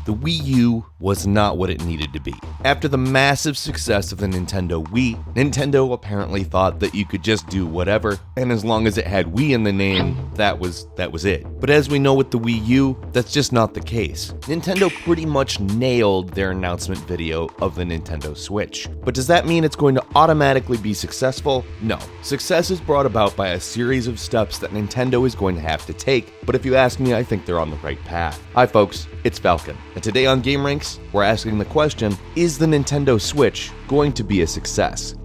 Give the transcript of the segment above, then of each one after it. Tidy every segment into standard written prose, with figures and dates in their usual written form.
the Wii U was not what it needed to be. After the massive success of the Nintendo Wii, Nintendo apparently thought that you could just do whatever, and as long as it had Wii in the name, that was it. But as we know with the Wii U, that's just not the case. Nintendo pretty much nailed their announcement video of the Nintendo Switch. But does that mean it's going to automatically be successful? No. Success is brought about by a series of steps that Nintendo is going to have to take, but if you ask me, I think they're on the right path. Hi folks, it's Falcon, and today on gameranx, we're asking the question, is the Nintendo Switch going to be a success?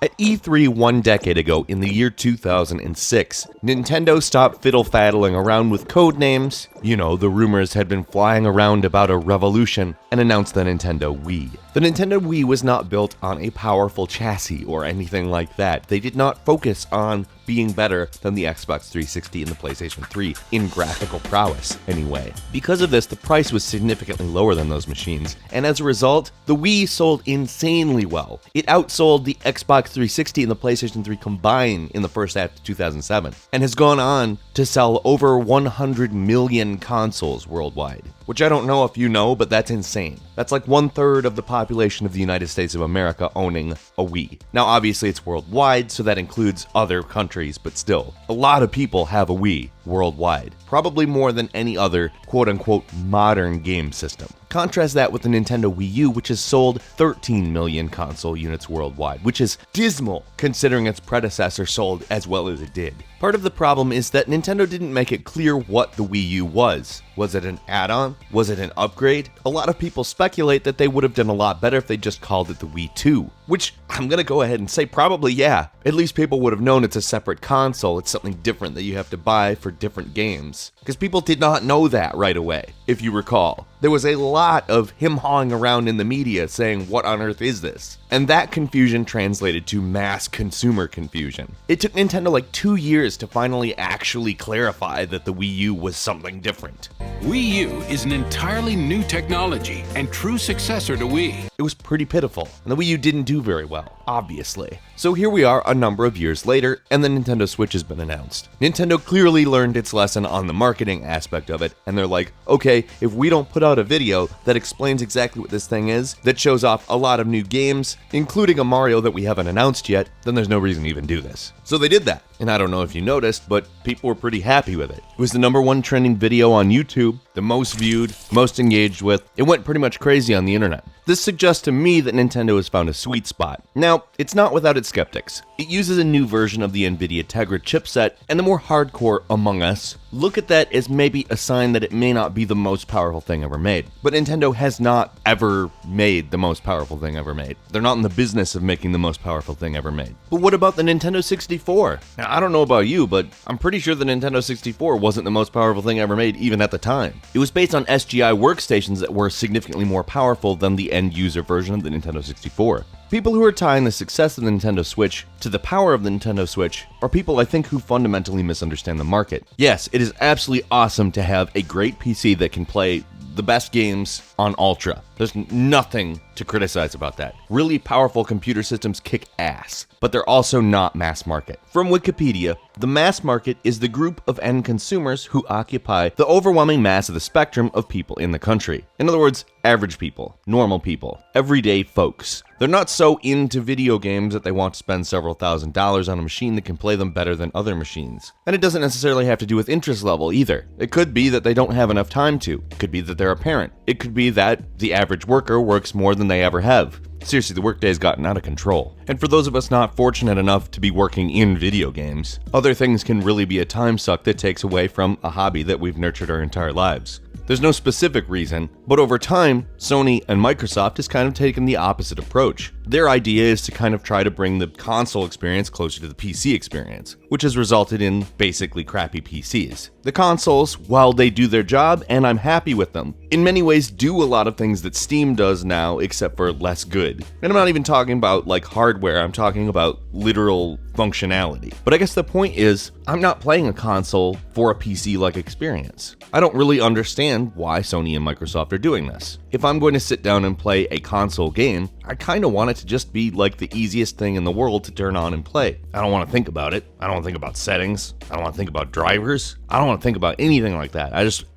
At E3 one decade ago, in the year 2006, Nintendo stopped fiddle-faddling around with code names, you know, the rumors had been flying around about a revolution, and announced the Nintendo Wii. The Nintendo Wii was not built on a powerful chassis or anything like that. They did not focus on being better than the Xbox 360 and the PlayStation 3 in graphical prowess, anyway. Because of this, the price was significantly lower than those machines, and as a result, the Wii sold insanely well. It outsold the Xbox 360 and the PlayStation 3 combined in the first half of 2007, and has gone on to sell over 100 million consoles worldwide. Which I don't know if you know, but that's insane. That's like 1/3 of the population of the United States of America owning a Wii. Now obviously it's worldwide, so that includes other countries, but still, a lot of people have a Wii worldwide. Probably more than any other quote-unquote modern game system. Contrast that with the Nintendo Wii U, which has sold 13 million console units worldwide, which is dismal considering its predecessor sold as well as it did. Part of the problem is that Nintendo didn't make it clear what the Wii U was. Was it an add-on? Was it an upgrade? A lot of people speculate that they would have done a lot better if they just called it the Wii 2, which I'm gonna go ahead and say probably yeah. At least people would have known it's a separate console, it's something different that you have to buy for different games. Because people did not know that right away, if you recall. There was a lot of him-hawing around in the media saying, what on earth is this? And that confusion translated to mass consumer confusion. It took Nintendo like 2 years to finally actually clarify that the Wii U was something different. Wii U is an entirely new technology and true successor to Wii. It was pretty pitiful, and the Wii U didn't do very well, obviously. So here we are a number of years later, and the Nintendo Switch has been announced. Nintendo clearly learned its lesson on the marketing aspect of it, and they're like, okay, if we don't put out a video that explains exactly what this thing is, that shows off a lot of new games, including a Mario that we haven't announced yet, then there's no reason to even do this. So they did that, and I don't know if you noticed, but people were pretty happy with it. It was the #1 trending video on YouTube, the most viewed, most engaged with. It went pretty much crazy on the internet. This suggests to me that Nintendo has found a sweet spot. Now, it's not without its skeptics. It uses a new version of the NVIDIA Tegra chipset, and the more hardcore among us look at that as maybe a sign that it may not be the most powerful thing ever made. But Nintendo has not ever made the most powerful thing ever made. They're not in the business of making the most powerful thing ever made. But what about the Nintendo 64? Now, I don't know about you, but I'm pretty sure the Nintendo 64 wasn't the most powerful thing ever made even at the time. It was based on SGI workstations that were significantly more powerful than the end-user version of the Nintendo 64. People who are tying the success of the Nintendo Switch to the power of the Nintendo Switch are people I think who fundamentally misunderstand the market. Yes, it is absolutely awesome to have a great PC that can play the best games on Ultra. There's nothing to criticize about that. Really powerful computer systems kick ass, but they're also not mass market. From Wikipedia, the mass market is the group of end consumers who occupy the overwhelming mass of the spectrum of people in the country. In other words, average people, normal people, everyday folks. They're not so into video games that they want to spend several $1,000s on a machine that can play them better than other machines. And it doesn't necessarily have to do with interest level either. It could be that they don't have enough time to. It could be that they're a parent. It could be that the average worker works more than they ever have. Seriously, the workday has gotten out of control. And for those of us not fortunate enough to be working in video games, other things can really be a time suck that takes away from a hobby that we've nurtured our entire lives. There's no specific reason, but over time, Sony and Microsoft has kind of taken the opposite approach. Their idea is to kind of try to bring the console experience closer to the PC experience, which has resulted in basically crappy PCs. The consoles, while they do their job, and I'm happy with them, in many ways do a lot of things that Steam does now, except for less good. And I'm not even talking about like hardware, I'm talking about literal functionality. But I guess the point is, I'm not playing a console for a PC-like experience. I don't really understand why Sony and Microsoft are doing this. If I'm going to sit down and play a console game, I kind of want it to just be like the easiest thing in the world to turn on and play. I don't want to think about it. I don't want to think about settings. I don't want to think about drivers. I don't want to think about anything like that.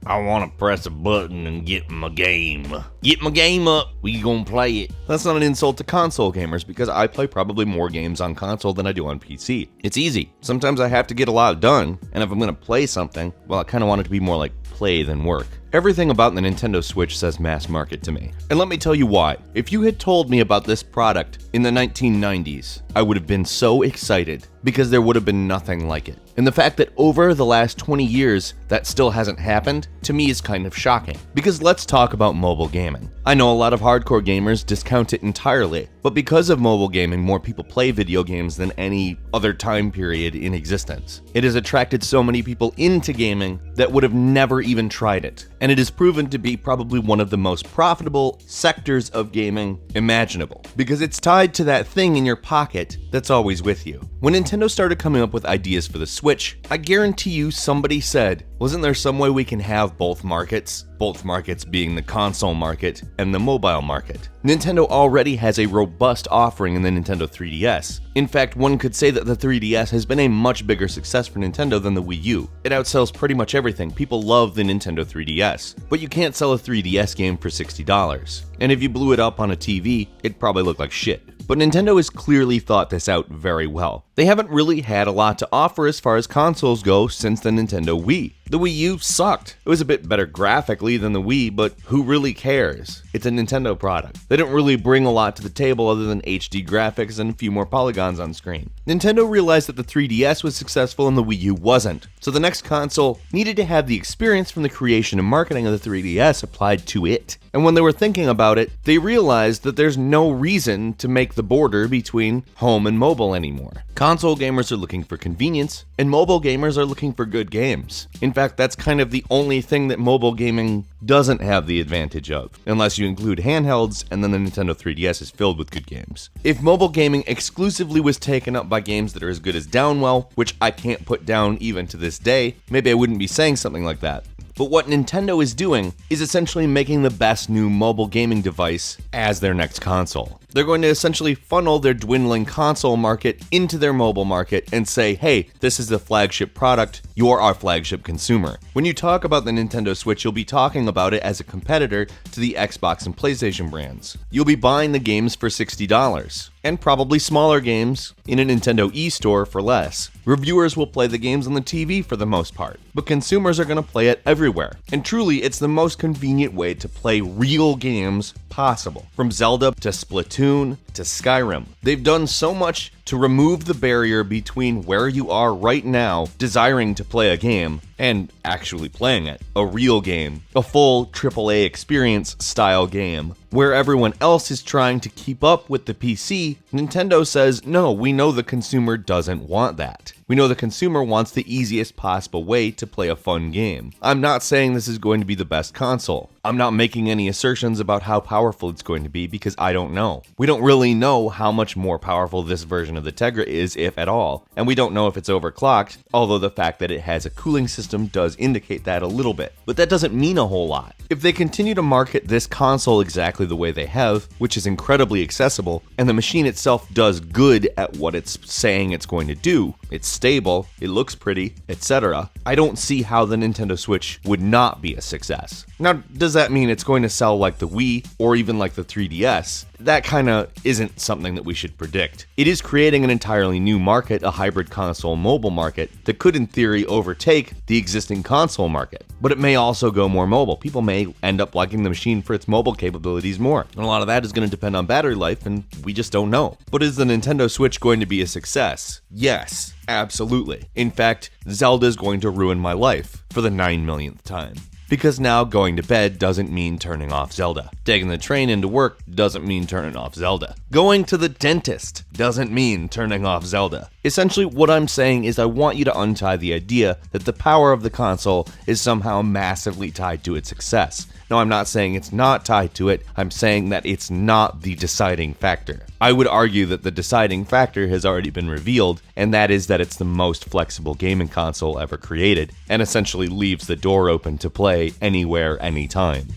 I want to press a button and get my game. Get my game up. We gonna play it. That's not an insult to console gamers because I play probably more games on console than I do on PC. It's easy. Sometimes I have to get a lot done, and if I'm gonna play something, well, I kind of want it to be more like play than work. Everything about the Nintendo Switch says mass market to me. And let me tell you why. If you had told me about this product in the 1990s, I would have been so excited because there would have been nothing like it. And the fact that over the last 20 years that still hasn't happened, to me is kind of shocking. Because let's talk about mobile gaming. I know a lot of hardcore gamers discount it entirely, but because of mobile gaming, more people play video games than any other time period in existence. It has attracted so many people into gaming that would have never even tried it. And it is proven to be probably one of the most profitable sectors of gaming imaginable. Because it's tied to that thing in your pocket that's always with you. When Nintendo started coming up with ideas for the Switch, I guarantee you somebody said, wasn't there some way we can have both markets? Both markets being the console market and the mobile market. Nintendo already has a robust offering in the Nintendo 3DS. In fact, one could say that the 3DS has been a much bigger success for Nintendo than the Wii U. It outsells pretty much everything. People love the Nintendo 3DS, but you can't sell a 3DS game for $60. And if you blew it up on a TV, it'd probably look like shit. But Nintendo has clearly thought this out very well. They haven't really had a lot to offer as far as consoles go since the Nintendo Wii. The Wii U sucked. It was a bit better graphically than the Wii, but who really cares? It's a Nintendo product. They didn't really bring a lot to the table other than HD graphics and a few more polygons on screen. Nintendo realized that the 3DS was successful and the Wii U wasn't, so the next console needed to have the experience from the creation and marketing of the 3DS applied to it. And when they were thinking about it, they realized that there's no reason to make the border between home and mobile anymore. Console gamers are looking for convenience, and mobile gamers are looking for good games. In fact, that's kind of the only thing that mobile gaming doesn't have the advantage of, unless you include handhelds, and then the Nintendo 3DS is filled with good games. If mobile gaming exclusively was taken up by games that are as good as Downwell, which I can't put down even to this day, maybe I wouldn't be saying something like that. But what Nintendo is doing is essentially making the best new mobile gaming device as their next console. They're going to essentially funnel their dwindling console market into their mobile market and say, hey, this is the flagship product, you're our flagship consumer. When you talk about the Nintendo Switch, you'll be talking about it as a competitor to the Xbox and PlayStation brands. You'll be buying the games for $60, and probably smaller games in a Nintendo eStore for less. Reviewers will play the games on the TV for the most part, but consumers are going to play it everywhere. And truly, it's the most convenient way to play real games possible. From Zelda to Splatoon to Skyrim. They've done so much to remove the barrier between where you are right now, desiring to play a game, and actually playing it. A real game. A full AAA experience style game. Where everyone else is trying to keep up with the PC, Nintendo says, no, we know the consumer doesn't want that. We know the consumer wants the easiest possible way to play a fun game. I'm not saying this is going to be the best console. I'm not making any assertions about how powerful it's going to be because I don't know. We don't really know how much more powerful this version of the Tegra is, if at all, and we don't know if it's overclocked, although the fact that it has a cooling system does indicate that a little bit. But that doesn't mean a whole lot. If they continue to market this console exactly the way they have, which is incredibly accessible, and the machine itself does good at what it's saying it's going to do, it's stable, it looks pretty, etc., I don't see how the Nintendo Switch would not be a success. Now, does that mean it's going to sell like the Wii or even like the 3DS? That kind of isn't something that we should predict. It is creating an entirely new market, a hybrid console mobile market, that could in theory overtake the existing console market. But it may also go more mobile. People may end up liking the machine for its mobile capabilities more. And a lot of that is going to depend on battery life, and we just don't know. But is the Nintendo Switch going to be a success? Yes, absolutely. In fact, Zelda is going to ruin my life for the 9 millionth time. Because now going to bed doesn't mean turning off Zelda. Taking the train into work doesn't mean turning off Zelda. Going to the dentist doesn't mean turning off Zelda. Essentially, what I'm saying is I want you to untie the idea that the power of the console is somehow massively tied to its success. No, I'm not saying it's not tied to it, I'm saying that it's not the deciding factor. I would argue that the deciding factor has already been revealed, and that is that it's the most flexible gaming console ever created, and essentially leaves the door open to play anywhere, anytime.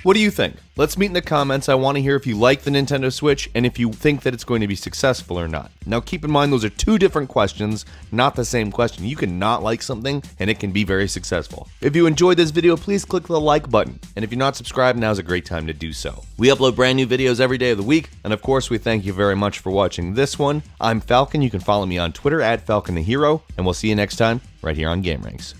What do you think? Let's meet in the comments. I want to hear if you like the Nintendo Switch and if you think that it's going to be successful or not. Now keep in mind those are two different questions, not the same question. You can not like something and it can be very successful. If you enjoyed this video, please click the like button. And if you're not subscribed, now's a great time to do so. We upload brand new videos every day of the week. And of course, we thank you very much for watching this one. I'm Falcon. You can follow me on Twitter @FalconTheHero. And we'll see you next time right here on gameranx.